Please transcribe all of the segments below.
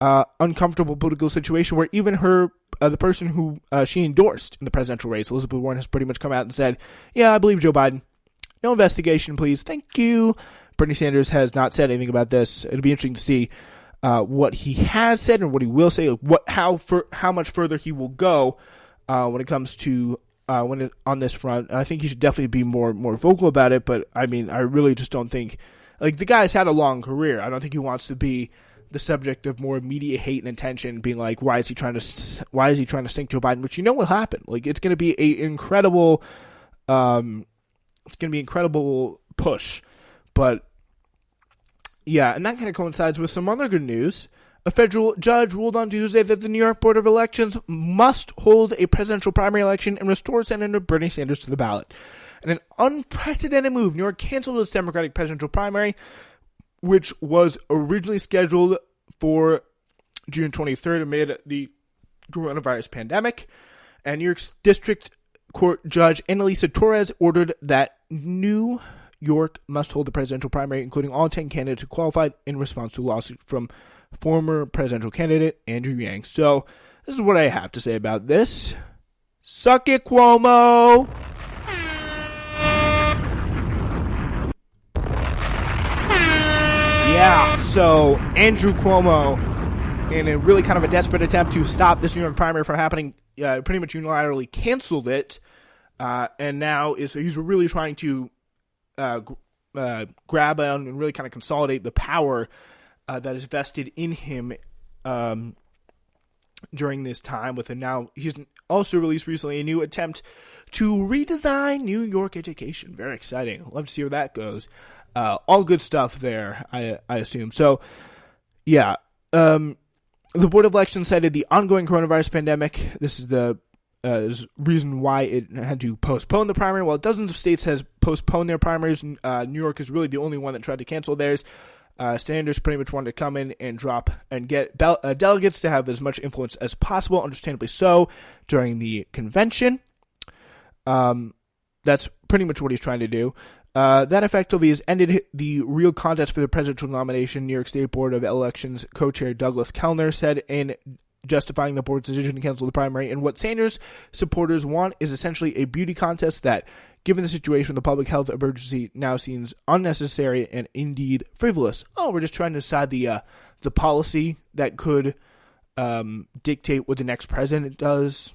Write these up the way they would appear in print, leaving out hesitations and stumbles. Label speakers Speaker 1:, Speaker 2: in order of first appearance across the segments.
Speaker 1: uncomfortable political situation where even the person who she endorsed in the presidential race, Elizabeth Warren, has pretty much come out and said, yeah, I believe Joe Biden. No investigation, please. Thank you. Bernie Sanders has not said anything about this. It'll be interesting to see what he has said and what he will say, how much further he will go when it comes to on this front. And I think he should definitely be more vocal about it. But I mean, I really just don't think, like, the guy's had a long career. I don't think he wants to be the subject of more media hate and attention, being like, why is he trying to sink Joe Biden? Which, you know, will happen. Like, it's going to be an incredible push. But yeah, and that kind of coincides with some other good news. A federal judge ruled on Tuesday that the New York Board of Elections must hold a presidential primary election and restore Senator Bernie Sanders to the ballot. In an unprecedented move, New York canceled its Democratic presidential primary, which was originally scheduled for June 23rd amid the coronavirus pandemic. And New York's District Court Judge Annalisa Torres ordered that New York must hold the presidential primary, including all 10 candidates who qualified, in response to a lawsuit from former presidential candidate Andrew Yang. So this is what I have to say about this. Suck it, Cuomo! Yeah, so Andrew Cuomo, in a really kind of a desperate attempt to stop this New York primary from happening, pretty much unilaterally canceled it, and now he's really trying to grab on and really kind of consolidate the power that is vested in him during this time. Now he's also released recently a new attempt to redesign New York education. Very exciting. Love to see where that goes. All good stuff there, I assume. So, yeah. The Board of Elections cited the ongoing coronavirus pandemic. This is the reason why it had to postpone the primary. While dozens of states has postponed their primaries, New York is really the only one that tried to cancel theirs. Sanders pretty much wanted to come in and drop and get delegates to have as much influence as possible, understandably so, during the convention. That's pretty much what he's trying to do. That effectively has ended the real contest for the presidential nomination. New York State Board of Elections co-chair Douglas Kellner said in justifying the board's decision to cancel the primary. And what Sanders supporters want is essentially a beauty contest that, given the situation, the public health emergency now seems unnecessary and indeed frivolous. Oh, we're just trying to decide the policy that could dictate what the next president does.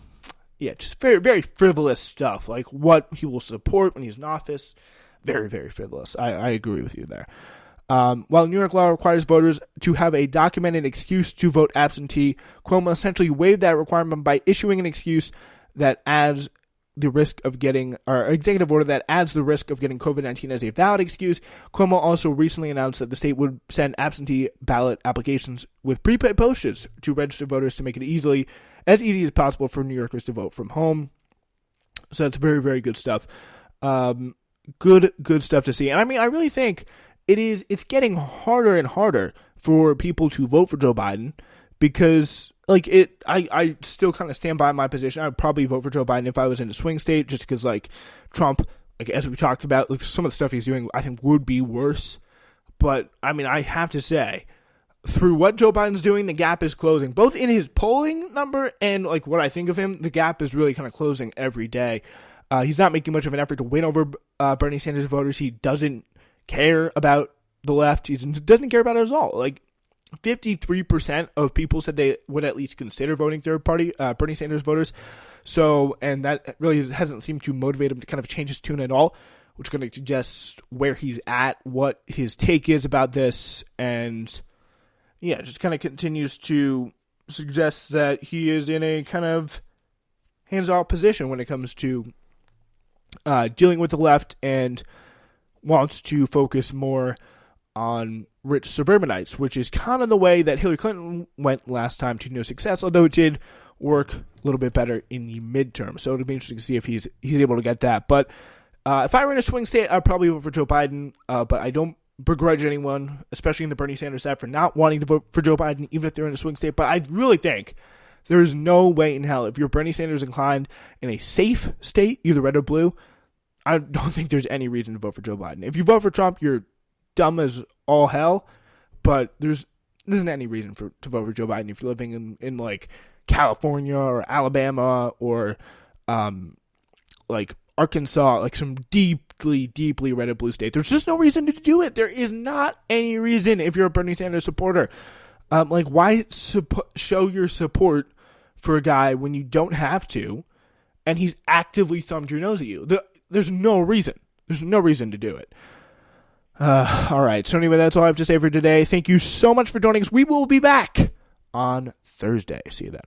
Speaker 1: Yeah, just very, very frivolous stuff, like what he will support when he's in office. Very, very frivolous. I agree with you there. While New York law requires voters to have a documented excuse to vote absentee, Cuomo essentially waived that requirement by issuing an excuse that adds the risk of getting, or executive order that adds the risk of getting COVID-19 as a valid excuse. Cuomo also recently announced that the state would send absentee ballot applications with prepaid postage to register voters to make it as easy as possible for New Yorkers to vote from home. So that's very, very good stuff. Good stuff to see. And I mean, I really think it's getting harder and harder for people to vote for Joe Biden because, like, I still kind of stand by my position. I would probably vote for Joe Biden if I was in a swing state, just because, like, Trump, like, as we talked about, like, some of the stuff he's doing, I think would be worse. But, I mean, I have to say, through what Joe Biden's doing, the gap is closing, both in his polling number and, like, what I think of him. The gap is really kind of closing every day. He's not making much of an effort to win over Bernie Sanders voters. He doesn't care about the left. He doesn't care about it at all. Like, 53% of people said they would at least consider voting third party Bernie Sanders voters. So, and that really hasn't seemed to motivate him to kind of change his tune at all, which is going to suggest where he's at, what his take is about this, and yeah, just kind of continues to suggest that he is in a kind of hands-off position when it comes to dealing with the left, and wants to focus more on rich suburbanites, which is kind of the way that Hillary Clinton went last time to no success, although it did work a little bit better in the midterm. So it'll be interesting to see if he's able to get that. But if I were in a swing state, I'd probably vote for Joe Biden, but I don't begrudge anyone, especially in the Bernie Sanders side, for not wanting to vote for Joe Biden, even if they're in a swing state. But I really think there is no way in hell, if you're Bernie Sanders inclined in a safe state, either red or blue, I don't think there's any reason to vote for Joe Biden. If you vote for Trump, you're dumb as all hell, but there's there isn't any reason to vote for Joe Biden if you're living in like California or Alabama or like Arkansas, like some deeply red and blue state. There's just no reason to do it. There is not any reason if you're a Bernie Sanders supporter. Like, why show your support for a guy when you don't have to, and he's actively thumbed your nose at you? There's no reason. There's no reason to do it. All right. So anyway, that's all I have to say for today. Thank you so much for joining us. We will be back on Thursday. See you then.